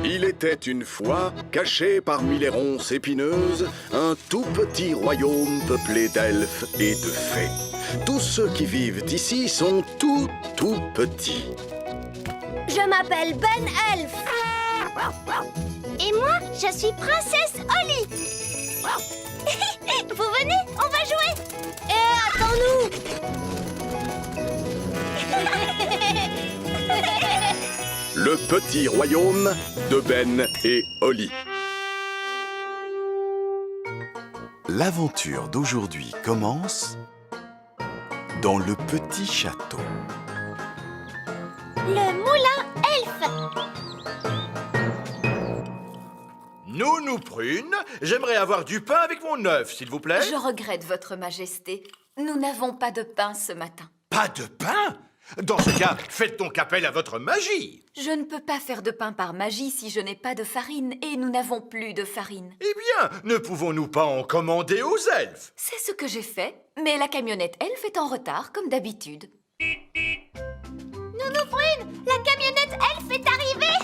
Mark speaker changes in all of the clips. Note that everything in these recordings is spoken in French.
Speaker 1: Il était une fois, caché parmi les ronces épineuses, un tout petit royaume peuplé d'elfes et de fées. Tous ceux qui vivent ici sont tout petits.
Speaker 2: Je m'appelle Ben Elf. Et moi, je suis Princesse Holly. Vous venez, on va jouer. Attends-nous.
Speaker 1: Le petit royaume de Ben et Holly.
Speaker 3: L'aventure d'aujourd'hui commence dans le petit château.
Speaker 2: Le moulin elfe.
Speaker 4: Nounou Prune, j'aimerais avoir du pain avec mon œuf, s'il vous plaît.
Speaker 5: Je regrette, Votre Majesté. Nous n'avons pas de pain ce matin.
Speaker 4: Pas de pain? Dans ce cas, faites donc appel à votre magie.
Speaker 5: Je ne peux pas faire de pain par magie si je n'ai pas de farine, et nous n'avons plus de farine.
Speaker 4: Eh bien, ne pouvons-nous pas en commander aux elfes?
Speaker 5: C'est ce que j'ai fait, mais la camionnette elfe est en retard, comme d'habitude.
Speaker 2: Nounou Prune, la camionnette elfe est arrivée.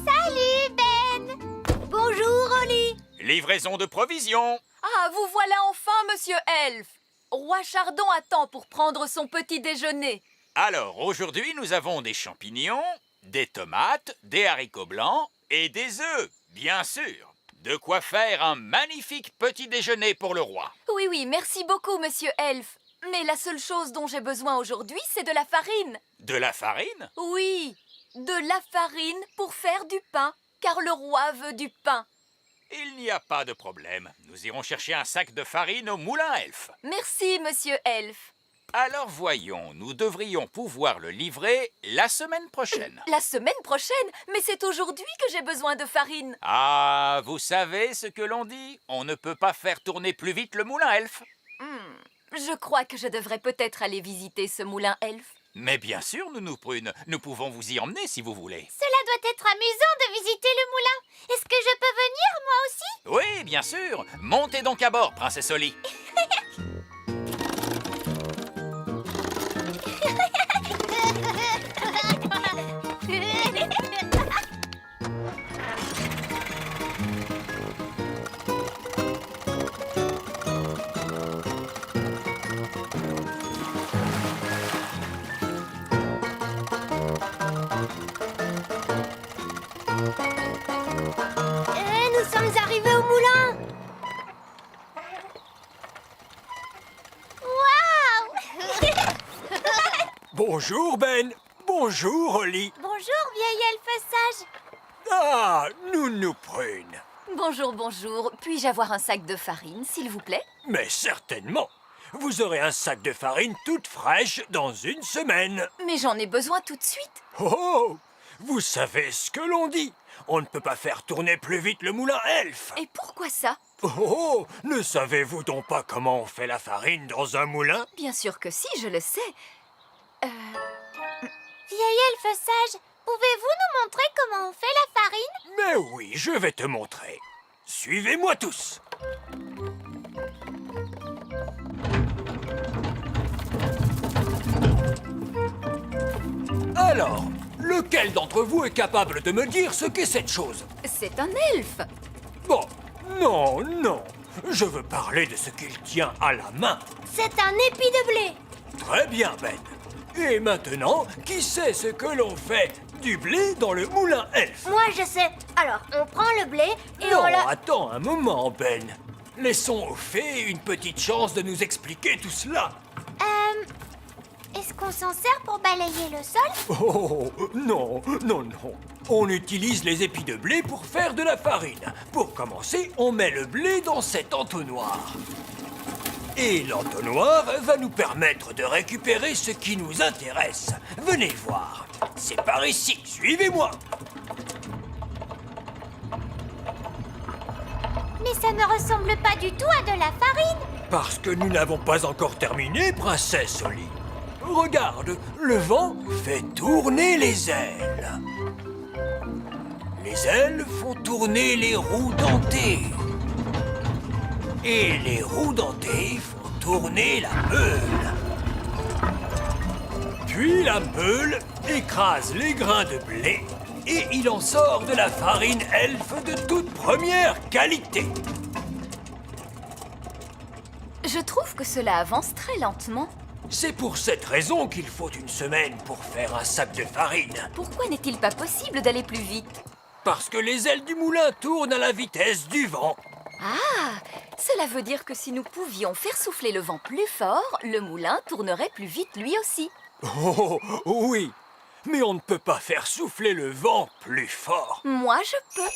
Speaker 2: Salut Ben. Bonjour Holly.
Speaker 6: Livraison de provisions.
Speaker 5: Ah, vous voilà enfin, monsieur Elfe. Roi Chardon attend pour prendre son petit déjeuner.
Speaker 6: Alors, aujourd'hui, nous avons des champignons, des tomates, des haricots blancs et des œufs, bien sûr. De quoi faire un magnifique petit déjeuner pour le roi.
Speaker 5: Oui, merci beaucoup, monsieur Elfe. Mais la seule chose dont j'ai besoin aujourd'hui, c'est de la farine.
Speaker 6: De la farine?
Speaker 5: Oui, de la farine pour faire du pain, car le roi veut du pain.
Speaker 6: Il n'y a pas de problème. Nous irons chercher un sac de farine au moulin elfe.
Speaker 5: Merci, monsieur Elfe.
Speaker 6: Alors voyons, nous devrions pouvoir le livrer la semaine prochaine.
Speaker 5: La semaine prochaine? Mais c'est aujourd'hui que j'ai besoin de farine.
Speaker 6: Ah, vous savez ce que l'on dit? On ne peut pas faire tourner plus vite le moulin elfe.
Speaker 5: Je crois que je devrais peut-être aller visiter ce moulin elfe.
Speaker 6: Mais bien sûr, Nounou Prune, nous pouvons vous y emmener si vous voulez.
Speaker 2: Cela doit être amusant de visiter le moulin. Est-ce que je peux venir, moi aussi?
Speaker 6: Oui, bien sûr. Montez donc à bord, Princesse Holly.
Speaker 2: Nous sommes arrivés au moulin. Waouh.
Speaker 7: Bonjour Ben, bonjour Holly.
Speaker 2: Bonjour, vieil elfe sage.
Speaker 7: Ah, Nounou Prune.
Speaker 5: Bonjour. Puis-je avoir un sac de farine, s'il vous plaît?
Speaker 7: Mais certainement. Vous aurez un sac de farine toute fraîche dans une semaine.
Speaker 5: Mais j'en ai besoin tout de suite.
Speaker 7: Oh, vous savez ce que l'on dit. On ne peut pas faire tourner plus vite le moulin elfe.
Speaker 5: Et pourquoi ça?
Speaker 7: Oh, ne savez-vous donc pas comment on fait la farine dans un moulin?
Speaker 5: Bien sûr que si, je le sais.
Speaker 2: Vieil elfe sage, pouvez-vous nous montrer comment on fait la farine?
Speaker 7: Mais oui, je vais te montrer. Suivez-moi tous. Alors, lequel d'entre vous est capable de me dire ce qu'est cette chose?
Speaker 5: C'est un elfe.
Speaker 7: Bon, non. Je veux parler de ce qu'il tient à la main.
Speaker 2: C'est un épi de blé.
Speaker 7: Très bien, Ben. Et maintenant, qui sait ce que l'on fait du blé dans le moulin elfe?
Speaker 2: Moi, je sais. Alors, on prend le blé et
Speaker 7: Non,
Speaker 2: on le...
Speaker 7: attends un moment, Ben. Laissons aux fées une petite chance de nous expliquer tout cela.
Speaker 2: Est-ce qu'on s'en sert pour balayer le sol?
Speaker 7: Oh, non. On utilise les épis de blé pour faire de la farine. Pour commencer, on met le blé dans cet entonnoir. Et l'entonnoir va nous permettre de récupérer ce qui nous intéresse. Venez voir. C'est par ici. Suivez-moi.
Speaker 2: Mais ça ne ressemble pas du tout à de la farine.
Speaker 7: Parce que nous n'avons pas encore terminé, Princesse Holly. Regarde, le vent fait tourner les ailes. Les ailes font tourner les roues dentées. Et les roues dentées font tourner la meule. Puis la meule écrase les grains de blé et il en sort de la farine elfe de toute première qualité.
Speaker 5: Je trouve que cela avance très lentement.
Speaker 7: C'est pour cette raison qu'il faut une semaine pour faire un sac de farine.
Speaker 5: Pourquoi n'est-il pas possible d'aller plus vite?
Speaker 7: Parce que les ailes du moulin tournent à la vitesse du vent.
Speaker 5: Ah, cela veut dire que si nous pouvions faire souffler le vent plus fort, le moulin tournerait plus vite lui aussi.
Speaker 7: Oh, oui, mais on ne peut pas faire souffler le vent plus fort.
Speaker 5: Moi, je peux.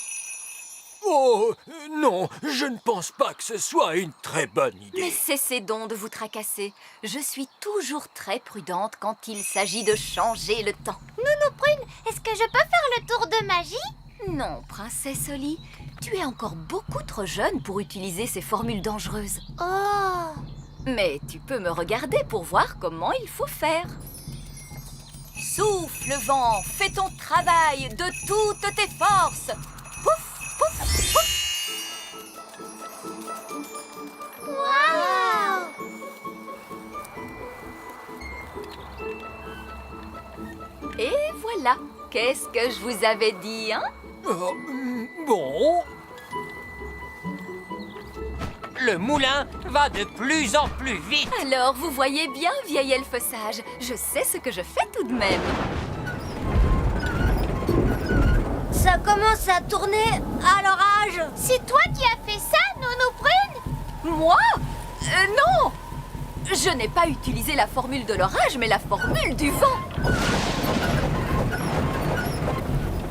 Speaker 7: Oh, non, je ne pense pas que ce soit une très bonne idée.
Speaker 5: Mais cessez donc de vous tracasser. Je suis toujours très prudente quand il s'agit de changer le temps.
Speaker 2: Nounou Prune, est-ce que je peux faire le tour de magie?
Speaker 5: Non, princesse Oli, tu es encore beaucoup trop jeune pour utiliser ces formules dangereuses.
Speaker 2: Oh!
Speaker 5: Mais tu peux me regarder pour voir comment il faut faire. Souffle, vent, fais ton travail de toutes tes forces. Pouf, pouf, pouf.
Speaker 2: Waouh!
Speaker 5: Et voilà. Qu'est-ce que je vous avais dit, hein?
Speaker 7: Bon,
Speaker 8: Le moulin va de plus en plus vite.
Speaker 5: Alors, vous voyez bien, vieil elfe sage, je sais ce que je fais tout de même.
Speaker 2: Ça commence à tourner à l'orage. C'est toi qui as fait ça, Nounou Prune?
Speaker 5: Moi? Non! Je n'ai pas utilisé la formule de l'orage, mais la formule du vent.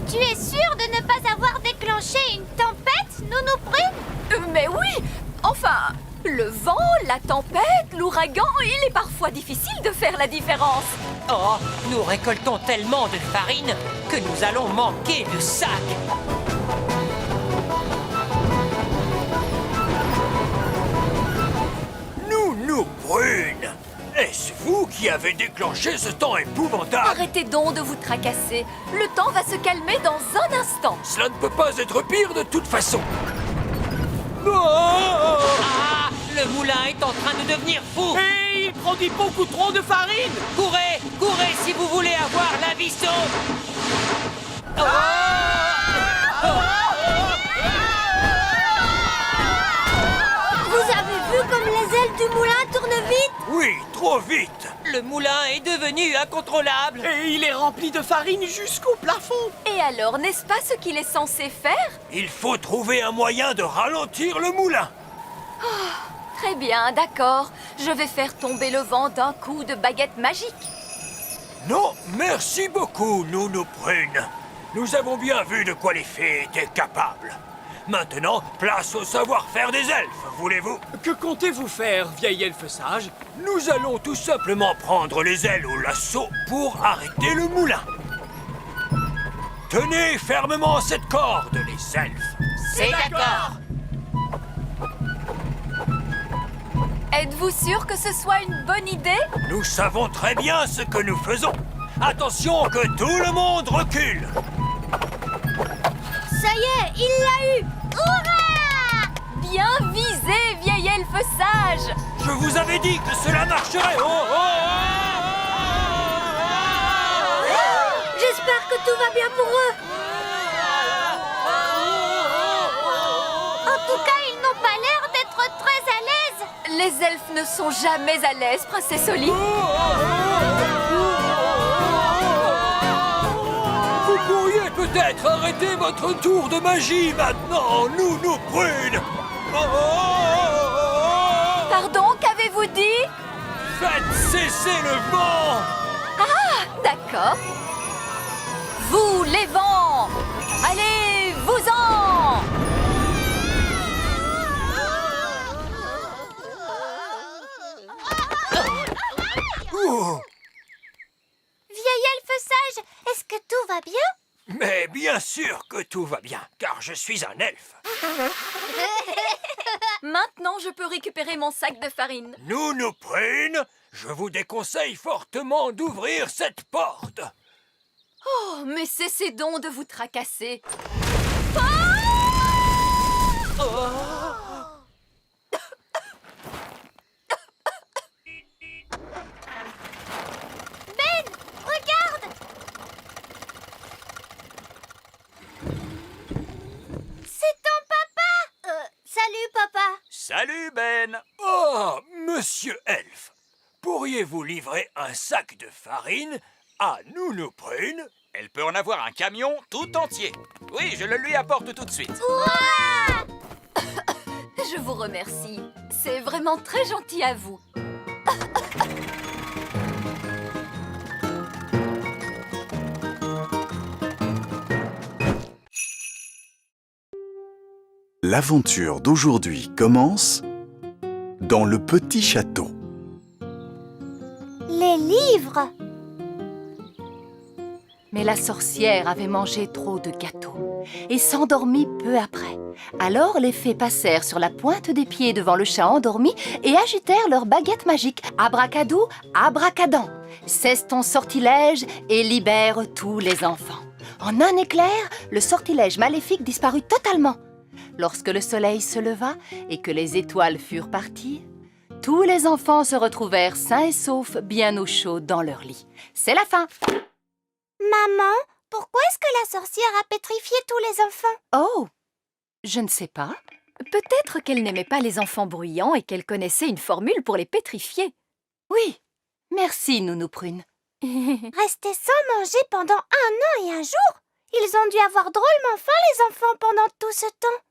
Speaker 2: Tu es sûre de ne pas avoir déclenché une tempête, Nounou Prune?
Speaker 5: Mais oui! Enfin, le vent, la tempête, l'ouragan, il est parfois difficile de faire la différence.
Speaker 8: Oh, nous récoltons tellement de farine que nous allons manquer de sacs.
Speaker 7: Nounou Prune, est-ce vous qui avez déclenché ce temps épouvantable?
Speaker 5: Arrêtez donc de vous tracasser. Le temps va se calmer dans un instant.
Speaker 7: Cela ne peut pas être pire de toute façon.
Speaker 8: Ah, le moulin est en train de devenir fou.
Speaker 9: Et il produit beaucoup trop de farine.
Speaker 8: Courez, courez si vous voulez avoir la vie sauve.
Speaker 2: Vous avez vu comme les ailes du moulin tournent vite?
Speaker 7: Oui, trop vite.
Speaker 8: Le moulin est devenu incontrôlable.
Speaker 9: Et il est rempli de farine jusqu'au plafond.
Speaker 5: Et alors, n'est-ce pas ce qu'il est censé faire?
Speaker 7: Il faut trouver un moyen de ralentir le moulin.
Speaker 5: Très bien, d'accord. Je vais faire tomber le vent d'un coup de baguette magique.
Speaker 7: Non, merci beaucoup, Nounou Prune. Nous avons bien vu de quoi les fées étaient capables. Maintenant, place au savoir-faire des elfes, voulez-vous?
Speaker 9: Que comptez-vous faire, vieil elfe sage?
Speaker 7: Nous allons tout simplement prendre les ailes au lasso pour arrêter le moulin. Tenez fermement cette corde, les elfes.
Speaker 8: C'est d'accord.
Speaker 5: Êtes-vous sûr que ce soit une bonne idée?
Speaker 7: Nous savons très bien ce que nous faisons. Attention que tout le monde recule.
Speaker 2: Ça y est, il l'a eu! Hurrah!
Speaker 5: Bien visé, vieil elfe sage!
Speaker 7: Je vous avais dit que cela marcherait.
Speaker 2: J'espère que tout va bien pour eux. En tout cas, ils n'ont pas l'air d'être très à l'aise.
Speaker 5: Les elfes ne sont jamais à l'aise, princesse Oli.
Speaker 7: Vous pourriez peut-être arrêter votre tour de magie maintenant, Nounou Prune.
Speaker 5: Pardon, qu'avez-vous dit?
Speaker 7: Faites cesser le vent.
Speaker 5: D'accord. Vous, les vents! Allez, vous-en!
Speaker 2: Vieil elfe sage, est-ce que tout va bien?
Speaker 7: Mais bien sûr que tout va bien, car je suis un elfe.
Speaker 5: Maintenant, je peux récupérer mon sac de farine.
Speaker 7: Nounou Prune, je vous déconseille fortement d'ouvrir cette porte.
Speaker 5: Oh, mais cessez donc de vous tracasser.
Speaker 7: elfes. Pourriez-vous livrer un sac de farine à Nounou Prune?
Speaker 6: Elle peut en avoir un camion tout entier. Oui, je le lui apporte tout de suite.
Speaker 5: Je vous remercie. C'est vraiment très gentil à vous.
Speaker 3: L'aventure d'aujourd'hui commence dans le petit château.
Speaker 2: Les livres.
Speaker 10: Mais la sorcière avait mangé trop de gâteaux et s'endormit peu après. Alors les fées passèrent sur la pointe des pieds devant le chat endormi et agitèrent leurs baguettes magiques. Abracadou, abracadan. Cesse ton sortilège et libère tous les enfants. En un éclair, le sortilège maléfique disparut totalement. Lorsque le soleil se leva et que les étoiles furent parties, tous les enfants se retrouvèrent sains et saufs, bien au chaud dans leur lit. C'est la fin.
Speaker 2: Maman, pourquoi est-ce que la sorcière a pétrifié tous les enfants?
Speaker 10: Oh, je ne sais pas.
Speaker 5: Peut-être qu'elle n'aimait pas les enfants bruyants et qu'elle connaissait une formule pour les pétrifier.
Speaker 10: Oui, merci, Nounou Prune.
Speaker 2: Rester sans manger pendant 1 an et 1 jour? Ils ont dû avoir drôlement faim, les enfants, pendant tout ce temps.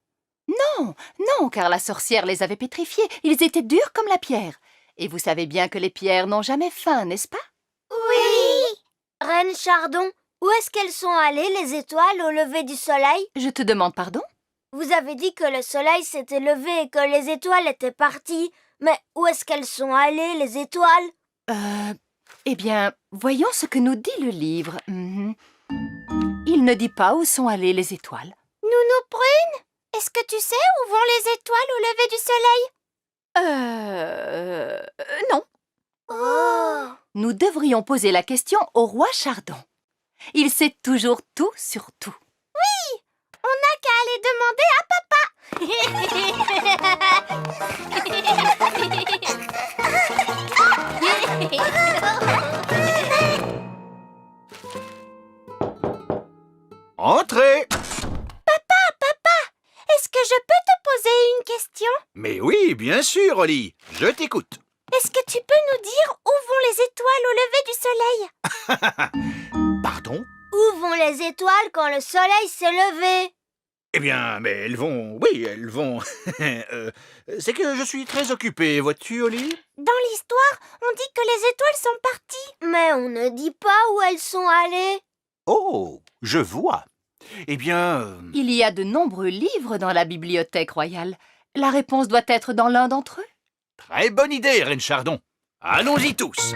Speaker 10: Non, car la sorcière les avait pétrifiés. Ils étaient durs comme la pierre. Et vous savez bien que les pierres n'ont jamais faim, n'est-ce pas?
Speaker 2: Oui. Reine Chardon, où est-ce qu'elles sont allées, les étoiles, au lever du soleil?
Speaker 10: Je te demande pardon?
Speaker 2: Vous avez dit que le soleil s'était levé et que les étoiles étaient parties. Mais où est-ce qu'elles sont allées, les étoiles?
Speaker 10: Eh bien, voyons ce que nous dit le livre. Il ne dit pas où sont allées les étoiles.
Speaker 2: Nounou Prune, est-ce que tu sais où vont les étoiles au lever du soleil?
Speaker 5: Non.
Speaker 2: Oh.
Speaker 10: Nous devrions poser la question au roi Chardon. Il sait toujours tout sur tout.
Speaker 2: Oui, on n'a qu'à aller demander à papa.
Speaker 4: Entrez!
Speaker 2: Papa, est-ce que je peux te poser une question?
Speaker 4: Mais oui, bien sûr, Oli. Je t'écoute.
Speaker 2: Est-ce que tu peux nous dire où vont les étoiles au lever du soleil?
Speaker 4: Pardon?
Speaker 2: Où vont les étoiles quand le soleil s'est levé?
Speaker 4: Eh bien, mais elles vont... Oui, elles vont... c'est que je suis très occupé, vois-tu, Oli?
Speaker 2: Dans l'histoire, on dit que les étoiles sont parties. Mais on ne dit pas où elles sont allées.
Speaker 4: Oh, je vois. Eh bien...
Speaker 10: Il y a de nombreux livres dans la bibliothèque royale. La réponse doit être dans l'un d'entre eux.
Speaker 4: Très bonne idée, Reine Chardon. Allons-y tous.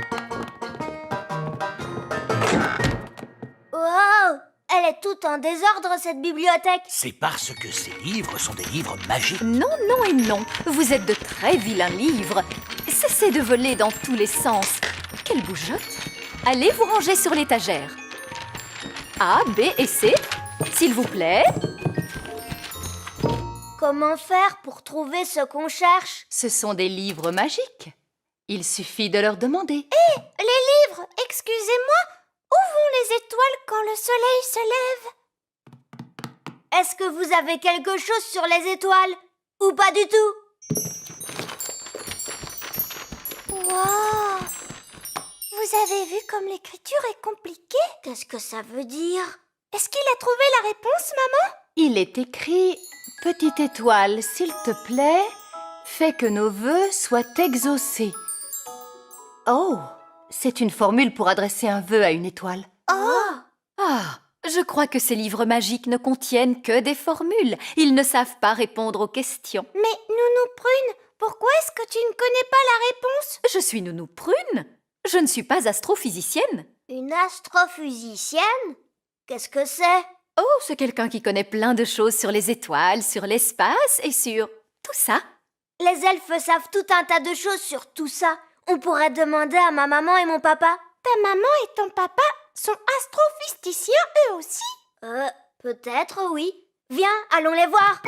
Speaker 2: Wow! Elle est toute en désordre, cette bibliothèque.
Speaker 4: C'est parce que ces livres sont des livres magiques.
Speaker 5: Non, non et non. Vous êtes de très vilains livres. Cessez de voler dans tous les sens. Quelle bougeotte! Allez vous ranger sur l'étagère. A, B et C, s'il vous plaît.
Speaker 2: Comment faire pour trouver ce qu'on cherche?
Speaker 10: Ce sont des livres magiques. Il suffit de leur demander.
Speaker 2: Hé, les livres, excusez-moi, où vont les étoiles quand le soleil se lève? Est-ce que vous avez quelque chose sur les étoiles? Ou pas du tout? Wow! Vous avez vu comme l'écriture est compliquée? Qu'est-ce que ça veut dire? Est-ce qu'il a trouvé la réponse, maman?
Speaker 10: Il est écrit « Petite étoile, s'il te plaît, fais que nos vœux soient exaucés. » Oh, c'est une formule pour adresser un vœu à une étoile.
Speaker 2: Oh!
Speaker 5: Ah, je crois que ces livres magiques ne contiennent que des formules. Ils ne savent pas répondre aux questions.
Speaker 2: Mais Nounou Prune, pourquoi est-ce que tu ne connais pas la réponse?
Speaker 5: Je suis Nounou Prune. Je ne suis pas astrophysicienne.
Speaker 2: Une astrophysicienne? Qu'est-ce que c'est?
Speaker 5: Oh, c'est quelqu'un qui connaît plein de choses sur les étoiles, sur l'espace et sur tout ça.
Speaker 2: Les elfes savent tout un tas de choses sur tout ça. On pourrait demander à ma maman et mon papa. Ta maman et ton papa sont astrophysticiens eux aussi? Peut-être oui. Viens, allons les voir.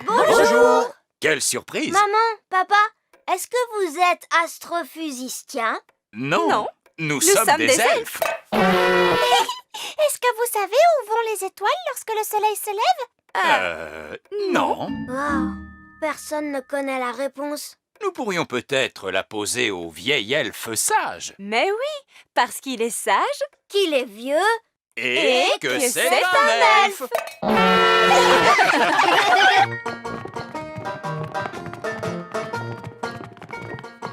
Speaker 4: Bonjour. Quelle surprise.
Speaker 2: Maman, papa, est-ce que vous êtes astrophysiciens?
Speaker 6: Non, nous sommes des elfes.
Speaker 2: vous savez où vont les étoiles lorsque le soleil se lève?
Speaker 6: Non.
Speaker 2: Wow, personne ne connaît la réponse.
Speaker 6: Nous pourrions peut-être la poser au vieil elfe sage.
Speaker 11: Mais oui, parce qu'il est sage.
Speaker 2: Qu'il est vieux.
Speaker 6: Et que c'est un elfe.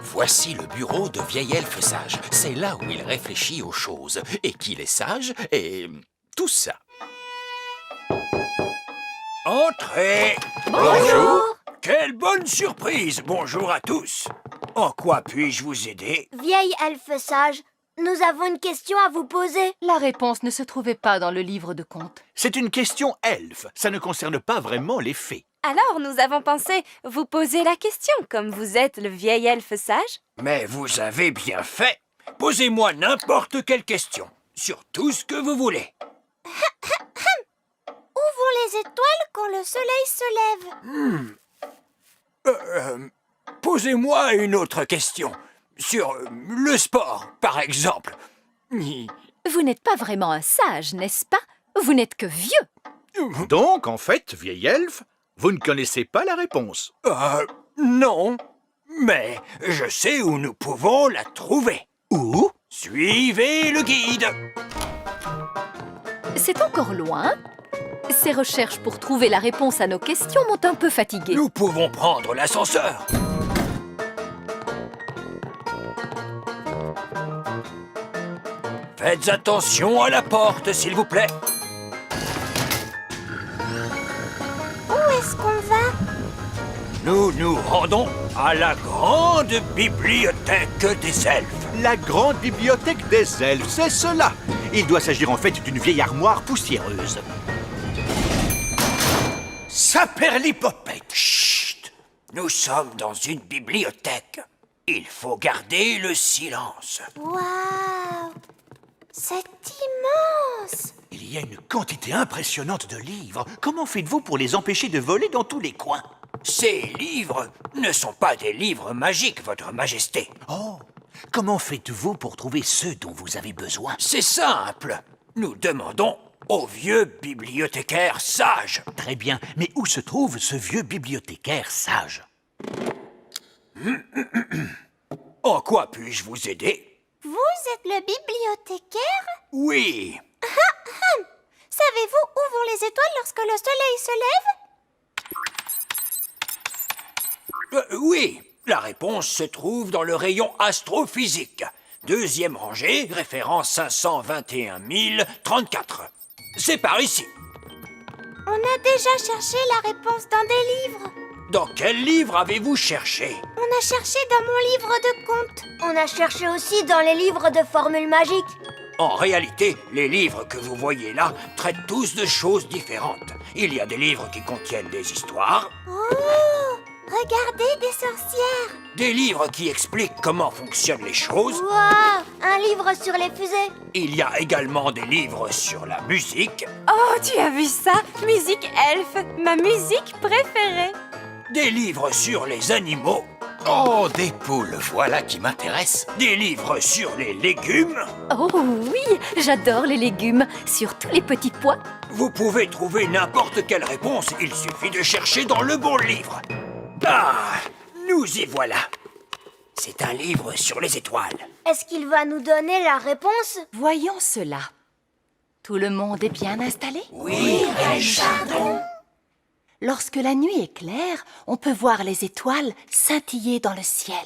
Speaker 6: Voici le bureau de vieil elfe sage. C'est là où il réfléchit aux choses. Et qu'il est sage et tout ça.
Speaker 7: Entrez!
Speaker 6: Bonjour.
Speaker 7: Quelle bonne surprise! Bonjour à tous! En quoi puis-je vous aider?
Speaker 2: Vieille elfe sage, nous avons une question à vous poser.
Speaker 10: La réponse ne se trouvait pas dans le livre de contes.
Speaker 4: C'est une question elfe. Ça ne concerne pas vraiment les fées.
Speaker 11: Alors nous avons pensé vous poser la question, comme vous êtes le vieil elfe sage.
Speaker 7: Mais vous avez bien fait! Posez-moi n'importe quelle question, sur tout ce que vous voulez.
Speaker 2: Où vont les étoiles quand le soleil se lève?
Speaker 7: Posez-moi une autre question, sur le sport, par exemple.
Speaker 5: Vous n'êtes pas vraiment un sage, n'est-ce pas? Vous n'êtes que vieux.
Speaker 4: Donc, en fait, vieil elfe, vous ne connaissez pas la réponse.
Speaker 7: Non, mais je sais où nous pouvons la trouver.
Speaker 4: Où?
Speaker 7: Suivez le guide.
Speaker 5: C'est encore loin. Ces recherches pour trouver la réponse à nos questions m'ont un peu fatiguée.
Speaker 7: Nous pouvons prendre l'ascenseur. Faites attention à la porte, s'il vous plaît.
Speaker 2: Où est-ce qu'on va?
Speaker 7: Nous nous rendons à la grande bibliothèque des elfes.
Speaker 4: La grande bibliothèque des elfes, c'est cela. Il doit s'agir en fait d'une vieille armoire poussiéreuse.
Speaker 7: Saperlipopette. Chut! Nous sommes dans une bibliothèque. Il faut garder le silence.
Speaker 2: Waouh! C'est immense!
Speaker 4: Il y a une quantité impressionnante de livres. Comment faites-vous pour les empêcher de voler dans tous les coins?
Speaker 7: Ces livres ne sont pas des livres magiques, Votre Majesté.
Speaker 4: Oh, comment faites-vous pour trouver ceux dont vous avez besoin?
Speaker 7: C'est simple. Nous demandons au vieux bibliothécaire sage.
Speaker 4: Très bien, mais où se trouve ce vieux bibliothécaire sage?
Speaker 7: En quoi puis-je vous aider?
Speaker 2: Vous êtes le bibliothécaire?
Speaker 7: Oui.
Speaker 2: Savez-vous où vont les étoiles lorsque le soleil se lève?
Speaker 7: Oui, la réponse se trouve dans le rayon astrophysique. Deuxième rangée, référence 521 034. C'est par ici.
Speaker 2: On a déjà cherché la réponse dans des livres.
Speaker 7: Dans quel livre avez-vous cherché?
Speaker 2: On a cherché dans mon livre de contes. On a cherché aussi dans les livres de formules magiques.
Speaker 7: En réalité, les livres que vous voyez là traitent tous de choses différentes. Il y a des livres qui contiennent des histoires,
Speaker 2: Oh! Regardez, des sorcières!
Speaker 7: des livres qui expliquent comment fonctionnent les choses.
Speaker 2: Waouh! Un livre sur les fusées.
Speaker 7: Il y a également des livres sur la musique,
Speaker 11: Oh, tu as vu ça? Musique elfe, ma musique préférée.
Speaker 7: des livres sur les animaux,
Speaker 6: Oh, des poules, voilà qui m'intéresse.
Speaker 7: des livres sur les légumes.
Speaker 5: Oh oui, j'adore les légumes, surtout les petits pois.
Speaker 7: Vous pouvez trouver n'importe quelle réponse, il suffit de chercher dans le bon livre. Ah, nous y voilà. C'est un livre sur les étoiles.
Speaker 2: Est-ce qu'il va nous donner la réponse?
Speaker 10: Voyons cela. Tout le monde est bien installé?
Speaker 7: Oui, Reine Chardon.
Speaker 10: Lorsque la nuit est claire, on peut voir les étoiles scintiller dans le ciel.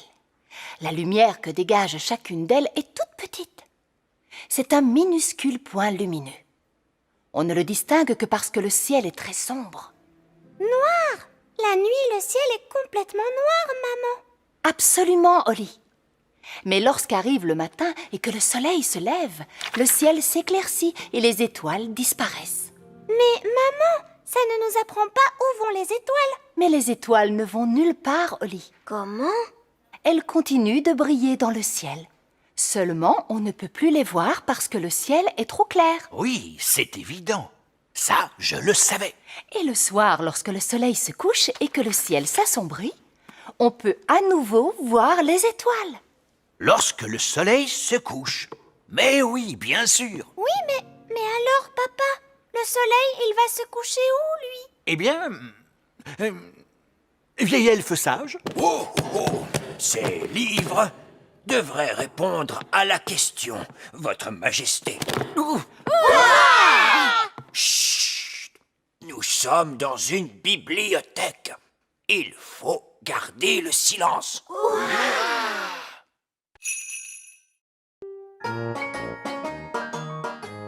Speaker 10: La lumière que dégage chacune d'elles est toute petite. C'est un minuscule point lumineux. On ne le distingue que parce que le ciel est très sombre.
Speaker 2: Noir! La nuit, le ciel est complètement noir, maman.
Speaker 10: Absolument, Holly. Mais lorsqu'arrive le matin et que le soleil se lève, le ciel s'éclaircit et les étoiles disparaissent.
Speaker 2: Mais maman, ça ne nous apprend pas où vont les étoiles.
Speaker 10: Mais les étoiles ne vont nulle part, Holly.
Speaker 2: Comment?
Speaker 10: Elles continuent de briller dans le ciel. Seulement, on ne peut plus les voir parce que le ciel est trop clair.
Speaker 4: Oui, c'est évident. Ça, je le savais.
Speaker 10: Et le soir, lorsque le soleil se couche et que le ciel s'assombrit, on peut à nouveau voir les étoiles.
Speaker 4: Lorsque le soleil se couche. Mais oui, bien sûr.
Speaker 2: Oui, mais alors, papa, soleil, il va se coucher où, lui?
Speaker 4: Eh bien... vieil elfe sage.
Speaker 7: Oh, oh, ces livres devraient répondre à la question, Votre Majesté. Chut! Nous sommes dans une bibliothèque. Il faut garder le silence.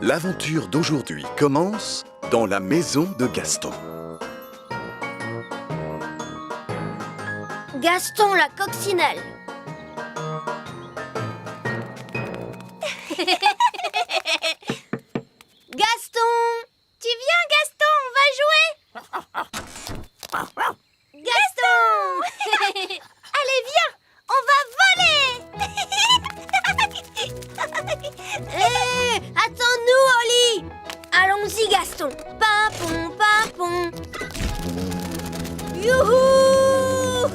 Speaker 1: L'aventure d'aujourd'hui commence dans la maison de Gaston.
Speaker 2: Gaston la coccinelle. Gaston! Tu viens, Gaston, on va jouer! Gaston! Allez, viens, on va voler! Attends-nous, Oli! Allons-y, Gaston. Pimpon, pimpon. Youhou!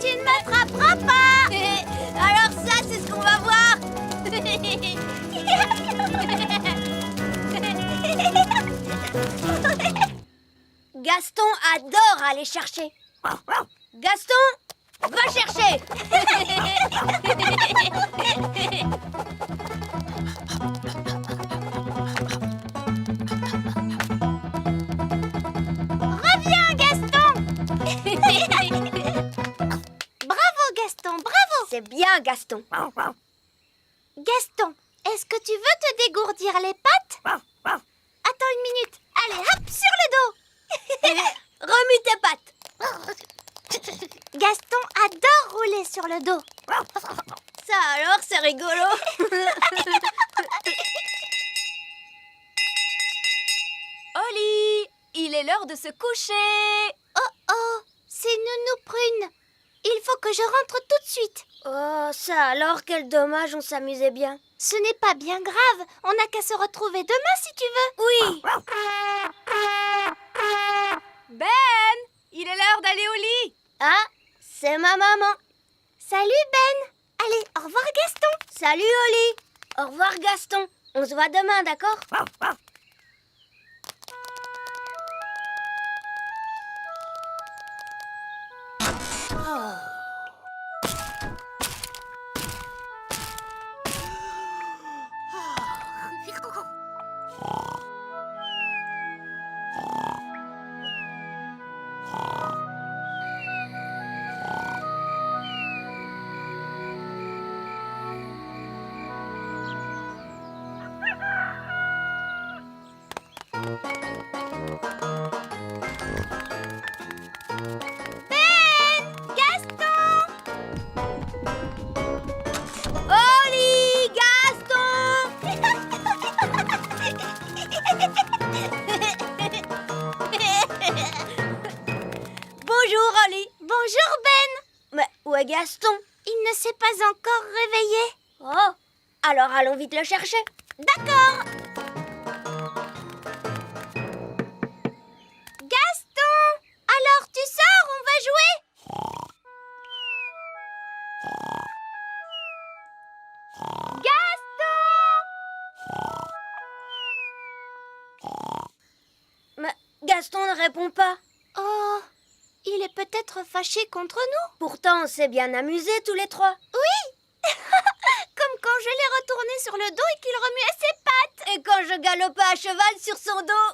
Speaker 2: Tu ne m'attraperas pas! Alors ça, c'est ce qu'on va voir! Gaston adore aller chercher. Gaston, va chercher! Reviens, Gaston! Bravo, Gaston, bravo! C'est bien, Gaston. Gaston, est-ce que tu veux te dégourdir les pattes? Attends une minute. Allez, hop, sur le dos. Remue tes pattes. Gaston adore rouler sur le dos. Ça alors, c'est rigolo.
Speaker 5: Oli, il est l'heure de se coucher.
Speaker 2: Oh oh, c'est Nounou Prune. Il faut que je rentre tout de suite. Oh, ça alors, quel dommage, on s'amusait bien. Ce n'est pas bien grave, on n'a qu'à se retrouver demain si tu veux. Oui.
Speaker 5: Ben, il est l'heure d'aller au lit.
Speaker 2: Ah, c'est ma maman. Salut Ben. Allez, au revoir Gaston. Salut Oli. Au revoir Gaston. On se voit demain, d'accord? Bonjour Ben. Mais où est Gaston? Il ne s'est pas encore réveillé. Oh, alors allons vite le chercher. D'accord. Gaston, alors tu sors, on va jouer. Gaston! Mais Gaston ne répond pas. Oh, il est peut-être fâché contre nous. Pourtant, on s'est bien amusés tous les trois. Oui. Comme quand je l'ai retourné sur le dos et qu'il remuait ses pattes. Et quand je galopais à cheval sur son dos.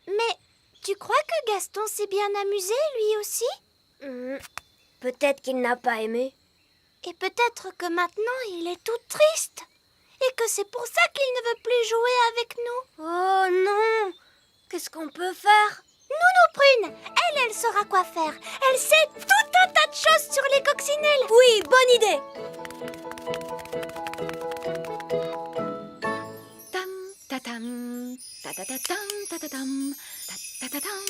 Speaker 2: Mais tu crois que Gaston s'est bien amusé, lui aussi? Peut-être qu'il n'a pas aimé. Et peut-être que maintenant, il est tout triste. Et que c'est pour ça qu'il ne veut plus jouer avec nous. Oh non! Qu'est-ce qu'on peut faire? Nounou Prune, elle saura quoi faire. Elle sait tout un tas de choses sur les coccinelles. Oui, bonne idée.
Speaker 5: Tam tatam, tatatatam, tatatam, tatatatam,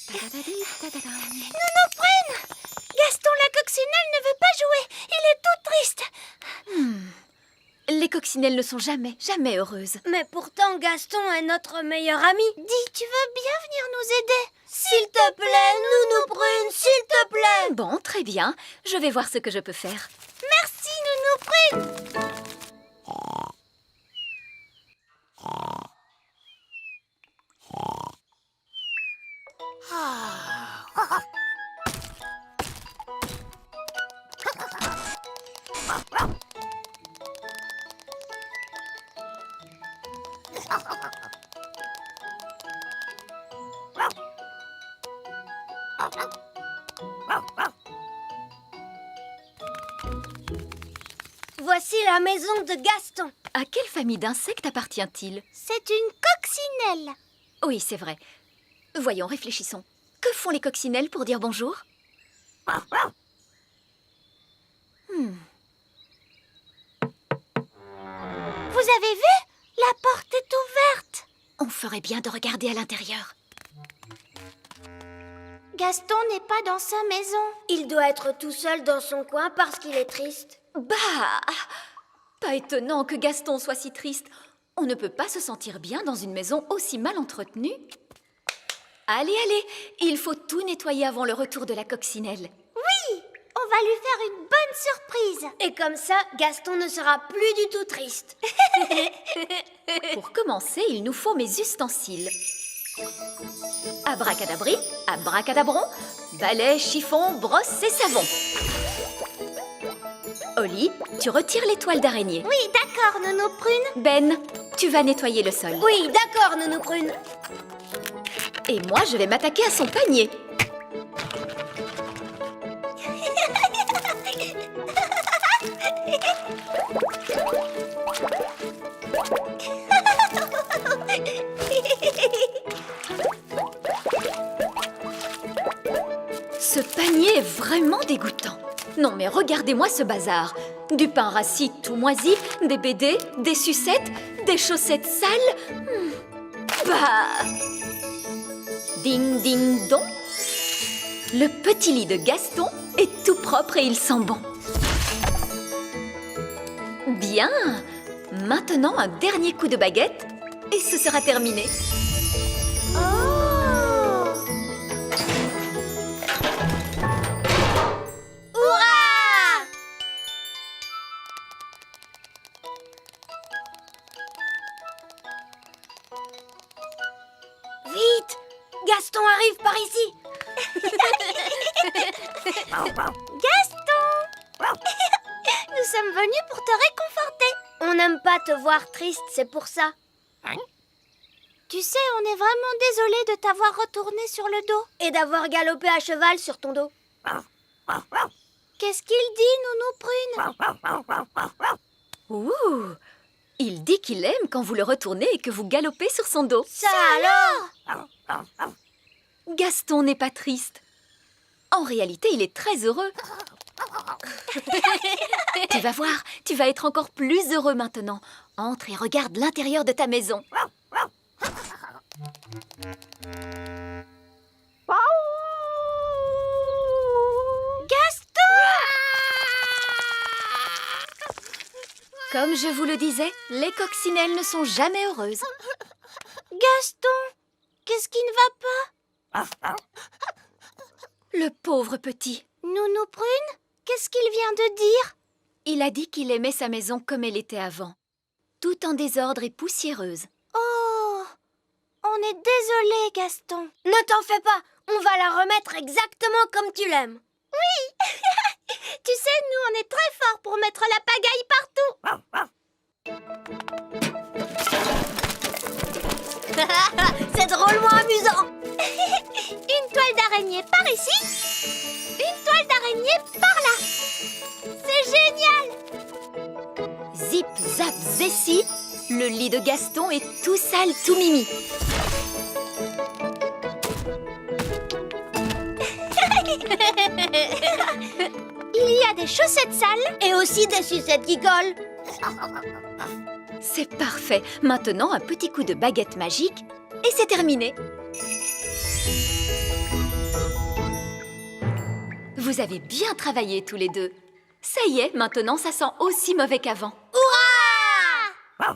Speaker 5: tatatati, tatatam.
Speaker 2: Nounou Prune, Gaston la coccinelle ne veut pas jouer. Il est tout triste.
Speaker 5: Les coccinelles ne sont jamais heureuses.
Speaker 2: Mais pourtant, Gaston est notre meilleur ami. Dis, tu veux bien venir nous aider? S'il te plaît, Nounou Prune, s'il te plaît.
Speaker 5: Bon, très bien. Je vais voir ce que je peux faire.
Speaker 2: Merci, Nounou Prune. Voici la maison de Gaston.
Speaker 5: À quelle famille d'insectes appartient-il?
Speaker 2: C'est une coccinelle.
Speaker 5: Oui, c'est vrai. Voyons, réfléchissons. Que font les coccinelles pour dire bonjour?
Speaker 2: Vous avez vu? La porte est ouverte.
Speaker 5: On ferait bien de regarder à l'intérieur.
Speaker 2: Gaston n'est pas dans sa maison. Il doit être tout seul dans son coin parce qu'il est triste.
Speaker 5: Bah! Pas étonnant que Gaston soit si triste. On ne peut pas se sentir bien dans une maison aussi mal entretenue. Allez, allez, il faut tout nettoyer avant le retour de la coccinelle.
Speaker 2: Oui, on va lui faire une bonne surprise. Et comme ça, Gaston ne sera plus du tout triste.
Speaker 5: Pour commencer, il nous faut mes ustensiles. Abracadabri, abracadabron, balai, chiffon, brosse et savon. Oli, tu retires les toiles d'araignée.
Speaker 2: Oui, d'accord, Nounou Prune.
Speaker 5: Ben, tu vas nettoyer le sol.
Speaker 2: Oui, d'accord, Nounou Prune.
Speaker 5: Et moi, je vais m'attaquer à son panier. Ce panier est vraiment dégoûtant. Non mais regardez-moi ce bazar. Du pain rassis tout moisi, des BD, des sucettes, des chaussettes sales. Bah! Ding ding dong. Le petit lit de Gaston est tout propre et il sent bon. Bien. Maintenant un dernier coup de baguette et ce sera terminé.
Speaker 2: Vite! Gaston arrive par ici. Gaston! Nous sommes venus pour te réconforter. On n'aime pas te voir triste, c'est pour ça. Tu sais, on est vraiment désolé de t'avoir retourné sur le dos. Et d'avoir galopé à cheval sur ton dos. Qu'est-ce qu'il dit, Nounou Prune?
Speaker 5: Ouh! Il dit qu'il aime quand vous le retournez et que vous galopez sur son dos.
Speaker 2: Ça alors?
Speaker 5: Gaston n'est pas triste. En réalité, il est très heureux. Tu vas voir, tu vas être encore plus heureux maintenant. Entre et regarde l'intérieur de ta maison.
Speaker 2: Gaston!
Speaker 5: Comme je vous le disais, les coccinelles ne sont jamais heureuses.
Speaker 2: Gaston, qu'est-ce qui ne va pas?
Speaker 5: Le pauvre petit.
Speaker 2: Nounou Prune, qu'est-ce qu'il vient de dire?
Speaker 5: Il a dit qu'il aimait sa maison comme elle était avant. Tout en désordre et poussiéreuse.
Speaker 2: Oh, on est désolé, Gaston. Ne t'en fais pas, on va la remettre exactement comme tu l'aimes. Oui. Tu sais, nous, on est très forts pour mettre la pagaille partout. C'est drôlement amusant. Une toile d'araignée par ici, une toile d'araignée par là. C'est génial.
Speaker 5: Zip, zap, zessi, le lit de Gaston est tout sale, tout mimi.
Speaker 2: Il y a des chaussettes sales et aussi des sucettes qui collent.
Speaker 5: C'est parfait. Maintenant, un petit coup de baguette magique et c'est terminé. Vous avez bien travaillé tous les deux. Ça y est, maintenant ça sent aussi mauvais qu'avant.
Speaker 2: Hurrah!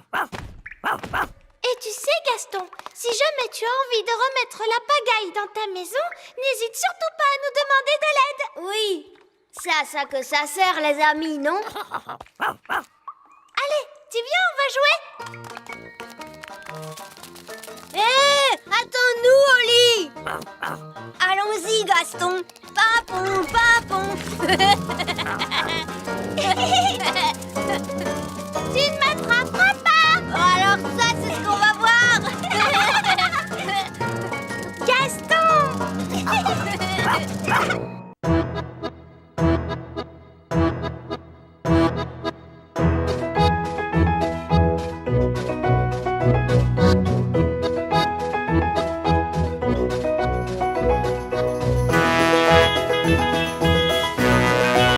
Speaker 2: Et Mais tu sais, Gaston, si jamais tu as envie de remettre la pagaille dans ta maison, n'hésite surtout pas à nous demander de l'aide. Oui, c'est à ça que ça sert, les amis, non? Allez, tu viens, on va jouer? Hé, attends-nous, Oli! Allons-y, Gaston. Papon, papon.